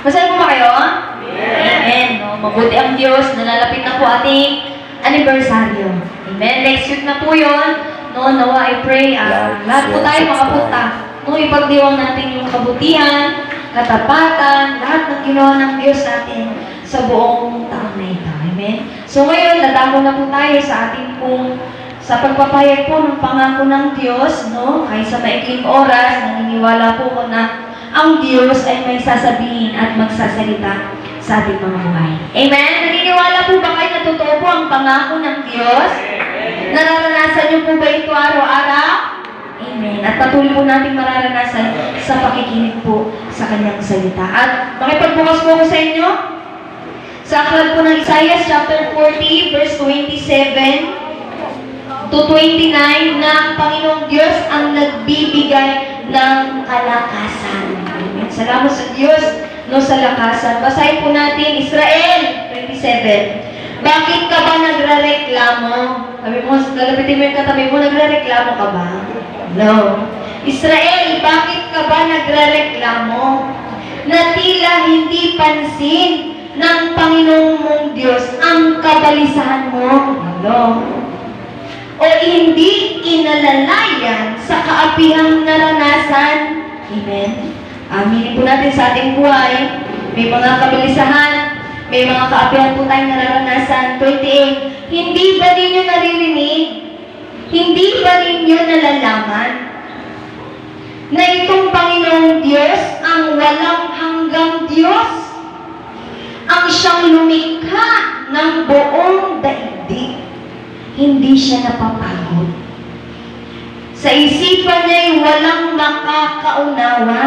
Masaya po ba kayo? Amen. No? Mabuti ang Diyos. Nalalapit na po ating anibersaryo. Amen. Next week na po yun. No, nawa I pray. Lahat po tayo makapunta. No, ipagdiwang natin yung kabutihan, katapatan, lahat ng ginawa ng Diyos natin sa buong taon na ito. Amen. So ngayon, dadako na po tayo sa ating pong sa pagpapayag po ng pangako ng Diyos, no? Kahit sa maikling oras, naniniwala po ko na ang Diyos ay may sasabihin at magsasalita sa ating mga buhay. Amen? Naniniwala po ba kayo na totoo po ang pangako ng Diyos? Nararanasan niyo po ba ito araw-araw? Amen. At patuloy po natin mararanasan sa pakikinig po sa kanyang salita. At makipagbukas po ko sa inyo sa aklat po ng Isaiah chapter 40 verse 27 to 29 na ang Panginoong Diyos ang nagbibigay ng kalakasan. Amen. Salamat sa Diyos no sa lakasan. Basahin po natin Israel 27. Bakit ka ba nagrereklamo? Sabi mo, lalapitin mo yung katabi mo, nagrereklamo ka ba? No. Israel, bakit ka ba nagrereklamo? Na tila hindi pansin ng Panginoong mong Diyos ang kabalisahan mo. No. O hindi inalalayan sa kaapihang naranasan. Amen. Aminin po natin sa ating buhay. May mga kabalisahan, may mga kaapihan po tayong nararanasan. 28. Hindi ba ninyo naririnig? Hindi ba ninyo nalalaman na itong Panginoong Diyos ang walang hanggang Diyos? Ang siyang lumikha ng buong daigdig. Hindi siya napapagod. Sa isipan niya'y walang makakaunawa.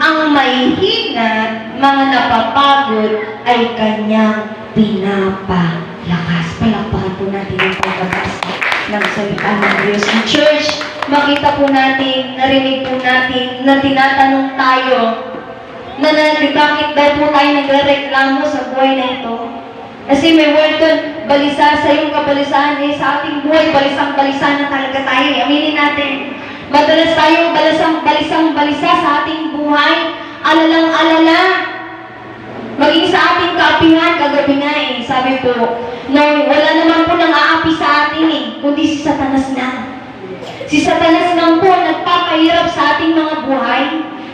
Ang may hinat, mga napapagod, ay kanyang pinapalakas. Palakpakan po natin ang pagbabasa ng salita ng Diyos. In church, makita po natin, narinig po natin, na tinatanong tayo, na bakit daw po tayo nagrereklamo sa buhay na ito? Kasi may word doon, balisa sa iyong kabalisahan, sa ating buhay, balisang-balisa na talaga tayo. Aminin natin. Madalas tayong balisang-balisa sa ating buhay, alalang-alala. Maging sa ating kaapihan, kagabi nga sabi po, no, wala naman po nang aapi sa atin kundi si Satanas lang. Si Satanas lang po ang nagpapahirap sa ating mga buhay.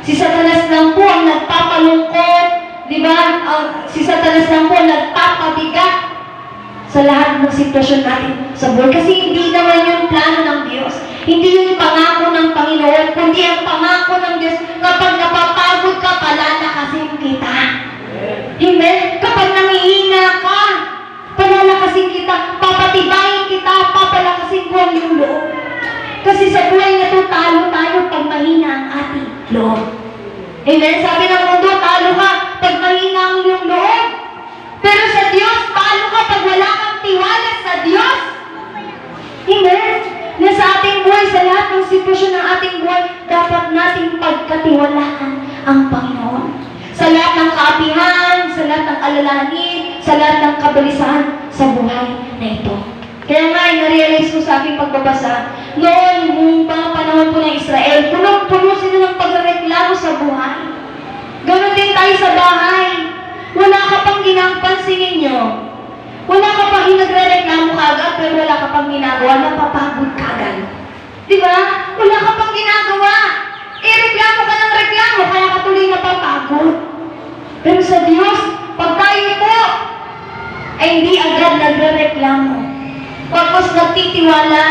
Si Satanas lang po ang nagpapalungkot. Diba? Si Satanas lang po nagpapabigat sa lahat ng sitwasyon natin sa buhay. Kasi hindi naman yung plano ng Diyos. Hindi yung pangako ng Panginoon, kundi ang pangako ng Diyos. Kapag napapagod ka, palalakasin kita. Amen? Kapag nangihina ka, palalakasin kita, papatibayin kita, papalakasin ko ang iyong loob. Kasi sa buhay na ito, talo tayo pag mahina ang ating loob. Amen? Sabi ng mundo, talo ka pag mahina ang iyong loob. Pero sa Diyos, talo ka pag wala kang tiwala sa Diyos. Amen? Na sa ating buhay, sa lahat ng sitwasyon ng ating buhay, dapat nating pagkatiwalaan ang Panginoon. Sa lahat ng kaapihan, sa lahat ng alalahanin, sa lahat ng kabalisahan sa buhay na ito. Kaya nga, na-realize ko sa aking pagbabasa, noon, nung mga panahon po ng Israel, punong-puno sila ng pagreklamo sa buhay. Ganon din tayo sa bahay. Wala ka pang ginampansin ninyo. Wala ka pang nagre-reklamo kagad, pero wala ka pang ginagawa, napapagod kagad. Diba? Wala ka pang ginagawa. Reklamo ka ng reklamo, kaya ka tuloy napapagod. Pero sa Diyos, pag tayo po, ay hindi agad nagre-reklamo. Pagkos nagtitiwala,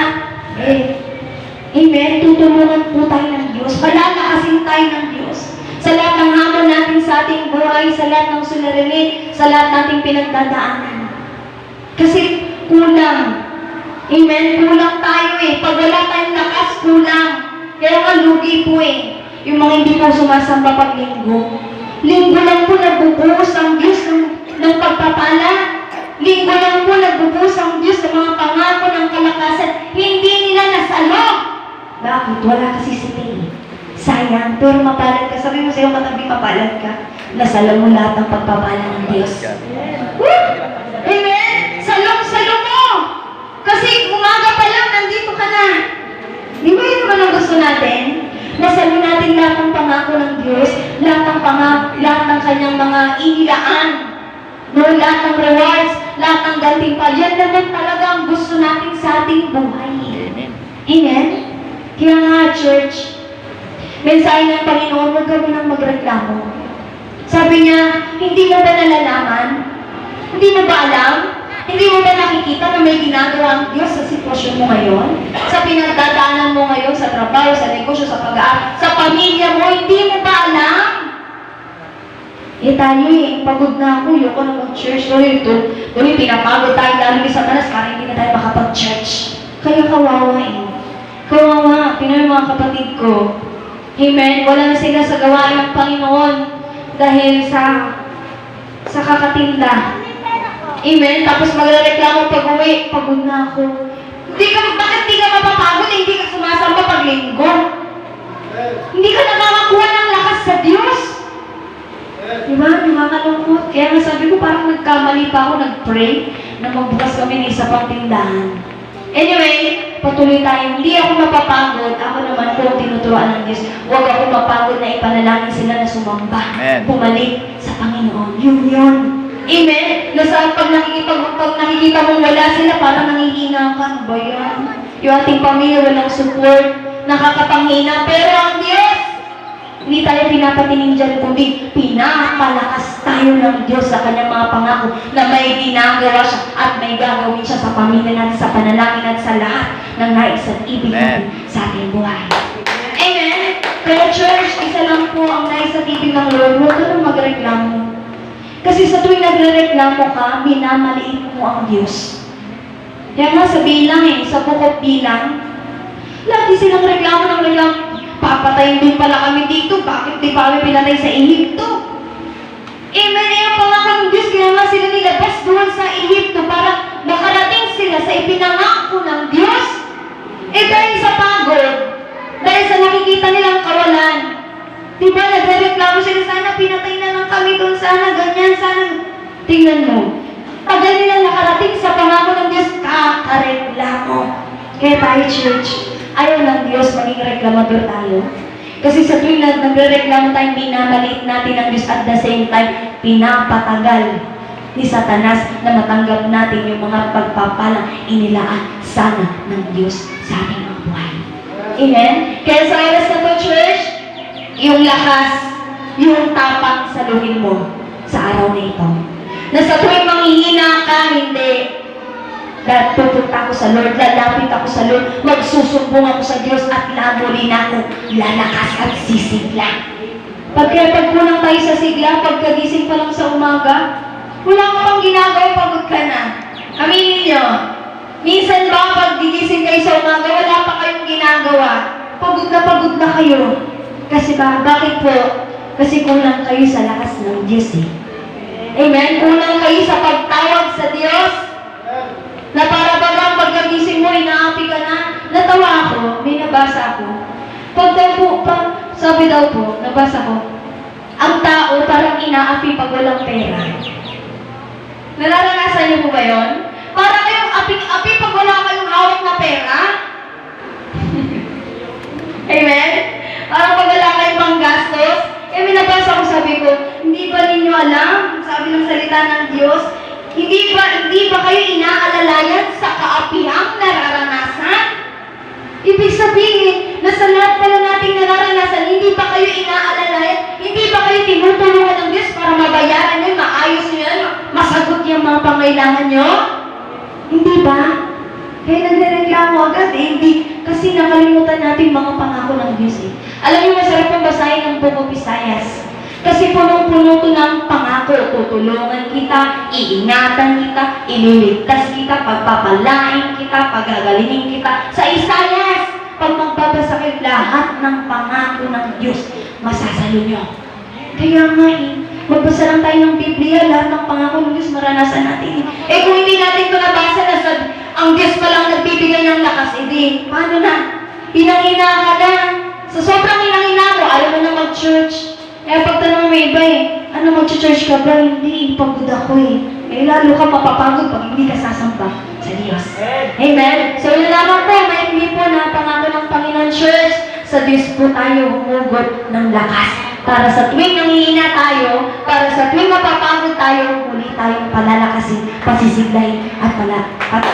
amen, tutulungan po tayo ng Diyos. Palalakasin tayo ng Diyos. Sa lahat ng hamon natin sa ating buhay, sa lahat ng suliranin, sa lahat nating pinagdadaanan. Kasi kulang. Amen? Kulang tayo Pag wala tayong lakas, kulang. Kaya nga lugi po yung mga hindi po sumasamba pag linggo. Linggo lang po nagbubuhos ang Diyos ng pagpapala. Linggo lang po nagbubuhos ang Diyos ng mga pangako ng kalakasan. Hindi nila nasalog. Bakit? Wala kasi si Tay. Sayang, pero mapalad ka. Sabi mo sa'yo, katabi mapalad ka. Nasalam mo lahat ng pagpapala ng Diyos. Woo! Amen? Salong-salong mo! Kasi umaga pa lang, nandito ka na. Di ba yun naman ang gusto natin? Nasabi natin lahat ng pangako ng Diyos, lahat ng ng kanyang mga inilaan. No, lahat ng rewards, lahat ng gantimpala, yan naman talaga ang gusto natin sa ating buhay. Amen. Amen? Kaya nga, church, mensahe ng Panginoon, huwag kami nang magreklamo. Sabi niya, hindi mo ba nalalaman? Hindi mo ba alam? Hindi mo ba nakikita na may ginagawa ang Diyos sa sitwasyon mo ngayon? Sa pinagdadaanan mo ngayon, sa trabaho, sa negosyo, sa pag-aaral, sa pamilya mo, hindi mo ba alam? Tayo pagod na ako, yoko na mag-church. Tuloy, pinapagod tayo lalo ni Satanas para hindi na tayo makapag-church. Kaya kawawa Kawawa, Pinoy mga kapatid ko. Amen? Wala na sila sa gawain ng Panginoon dahil sa kakatinda. Amen? Tapos magreklamo pag-uwi, pagod na ako. Bakit di ka mapapagod? Hindi ka sumasamba pag linggo. Hindi ka nakakakuha ng lakas sa Diyos. Diba? Nakakalungkot. Kaya nga sabi ko, parang nagkamali pa ako, nag-pray na magbukas kami ng isa pang tindahan. Anyway, patuloy tayo. Hindi ako mapapagod. Ako naman po tinuturuan ng Diyos. Huwag ako mapagod na ipanalangin sila na sumamba. Amen. Bumalik sa Panginoon. Yun. Amen? Pag nakikita mong wala sila, parang nangihina ka. Ano ba yan? Yung ating pamilya walang support, nakakapanghina. Pero ang Diyos, hindi tayo pinapatingin dyan, kundi pinapalakas tayo ng Diyos sa kanyang mga pangako na may ginagawa siya at may gagawin siya sa pamilya natin, sa panalangin at sa lahat ng nais at ibig natin sa ating buhay. Amen? Kaya church, isa lang po ang nais at ibig ng Lord. Huwag ka nang magreklamo. Kasi sa tuwing nagre-reklamo ka, minamaliit mo ang Diyos. Kaya nga sabihin lang sa bukod bilang, lagi silang reklamo ng reklamo. Papatayin din pala kami dito. Bakit di pa kami pinatay sa Ehipto? Amen. Yung pangako ng Diyos, kaya nga sila nilabas doon sa Ehipto para makarating sila sa ipinangako ng Diyos. Dahil sa pagod, dahil sa nakikita nilang kawalan, diba nagre-reklamo sila, sana pinatay na lang kami doon, sana ganyan, sana. Tingnan mo, tagal nilang nakarating sa pangako ng Diyos, kakareklamo. Kaya tayo, church, ayaw ng Diyos maging reklamador tayo. Kasi sa tuwing nagre-reklamo tayo, minamaliit natin ang Diyos at the same time, pinapatagal ni Satanas na matanggap natin yung mga pagpapalang inilaan sana ng Diyos sa ating mga buhay. Amen? Kaya sa oras na to, church, yung lakas, yung tapang saluhin mo sa araw na ito. Na sa tuwing manghihina ka, hindi. Pupunta ako sa Lord, lalapit ako sa Lord, magsusumbong ako sa Diyos at lamulin ako, lalakas at sisigla. Pagkulang tayo sa sigla, pagkagising pa lang sa umaga, wala ka pang ginagawa, pagod ka na. Aminin nyo, minsan ba pag gigising kayo sa umaga, wala pa kayong ginagawa, pagod na kayo. Kasi bakit po? Kasi kulang kayo sa lakas ng Diyos Amen? Kulang kayo sa pagtawag sa Diyos. Na para bagang pagkagising mo, inaapi ka na. Natawa ako, may nabasa ako. Sabi daw po, nabasa ko, ang tao parang inaapi pag walang pera. Nararanasan niyo po ba yun? Parang kayong api pag wala kayong hawak na pera. Amen? Parang pag wala kayong panggastos. May nabasa ko, sabi ko, hindi ba ninyo alam? Sabi ng salita ng Diyos, hindi ba kayo inaalalayan sa kaapihang nararanasan? Ibig sabihin, na sa lahat pala nating nararanasan, hindi ba kayo inaalalayan? Hindi ba kayo tinutulungan ng Diyos para mabayaran nyo, maayos nyo yan, masagot yung mga pangailangan nyo? Hindi ba? Kaya nagrereklamo agad hindi. Kasi nakalimutan natin mga pangako ng Diyos Alam niyo, masarap pong basahin ng Book of Isaiah. Kasi punong-puno to ng pangako. Tutulungan kita, iingatan kita, ililigtas kita, pagpapalain kita, pagagalingin kita. Sa Isaiah, pag magbabasa kayo lahat ng pangako ng Diyos, masasalo nyo. Kaya nga magbasa lang tayo ng Biblia, lahat ng pangako ng Diyos maranasan natin. Kung hindi natin ito nabasa, ang Diyos pa lang nagbibigay ng lakas, paano na? Hinang-hina ka na. Sa sobrang hinang-hina mo, ayaw mo na mag-church. Kaya pagtanong mo iba ano mag-church ka ba? Hindi, pagod ako lalo ka mapapagod pag hindi ka sasamba sa Diyos. Amen? So yun lamang po, maikli po na pangako ng Panginoon Church, sa Diyos po tayo humugot ng lakas Para sa tuwing nangihina tayo, para sa tuwing mapapagod tayo, muli tayong palalakasin, pasisiglayin, at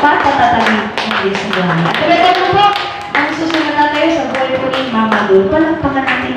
patatagin ng Diyos sa buhay. At ulit po, ang susunod na tayo sa buhay po ni Mama Dul. Palakpakan natin